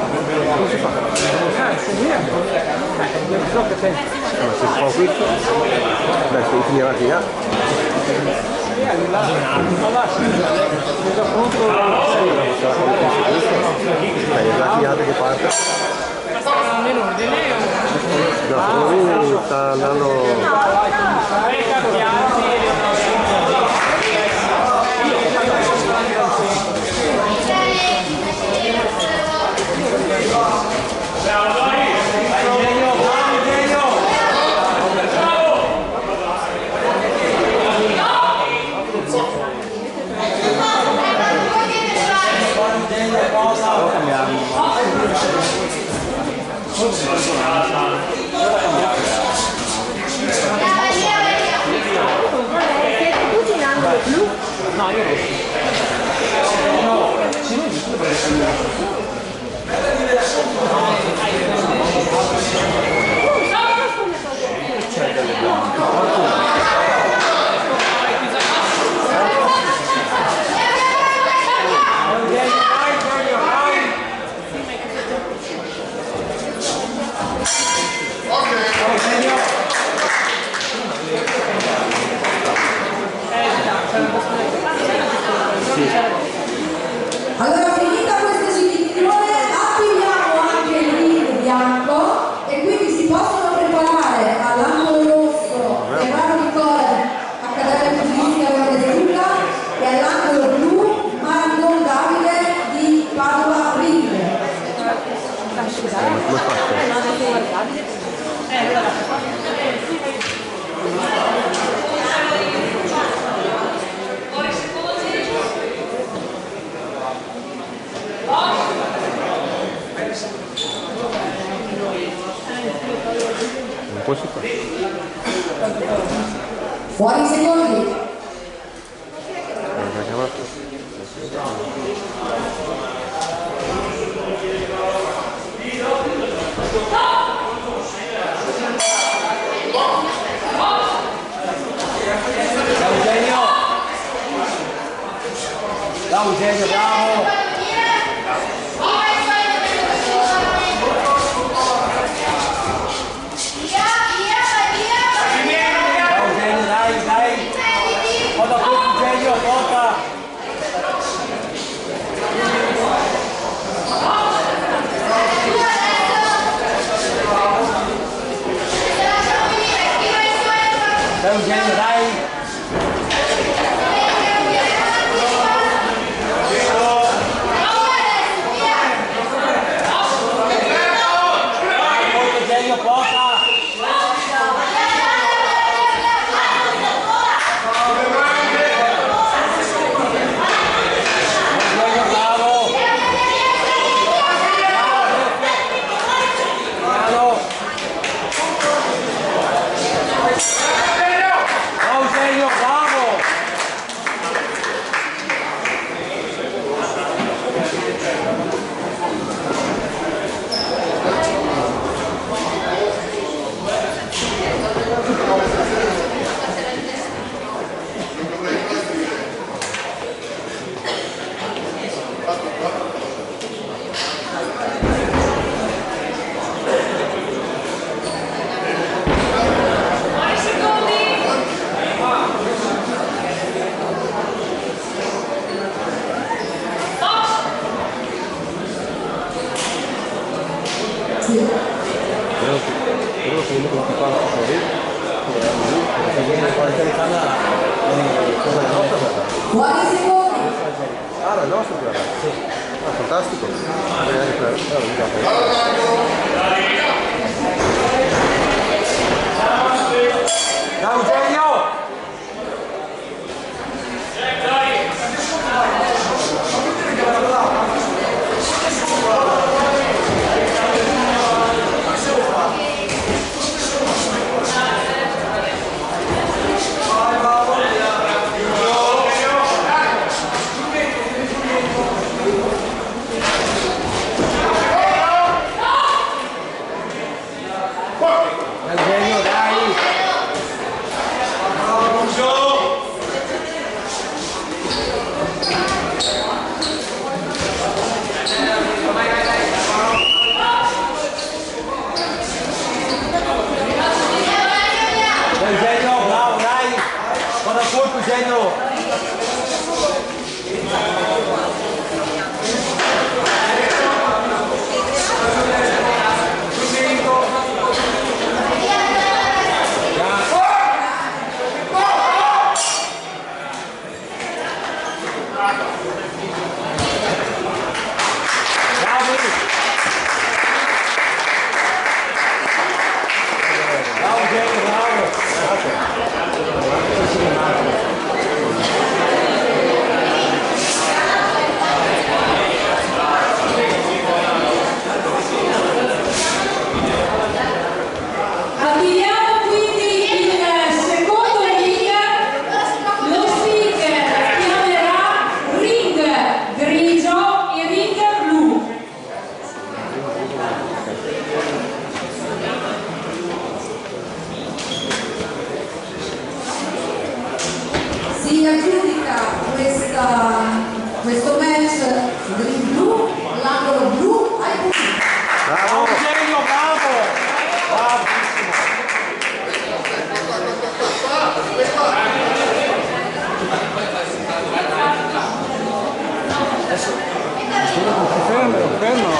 Come si fa? Ma se fa questo, beh, se finirà qui, che parte. Lui sta andando. No, io allora, finita questa esibizione, attiviamo anche il ring bianco e quindi si possono preparare all'angolo rosso Gerardo di Core, Accademia Pugilistica Ruga e all'angolo blu Maradon Davide di Padova Ring. Non si fa. Fuori i secondi. Bravo Eugenio, bravo! Eugenio, dai! Eugenio, porta! Fuori i secondi. Ah, la nostra quella? Sì. Ah, fantastico. Ciao Eugenio! Si aggiudica questa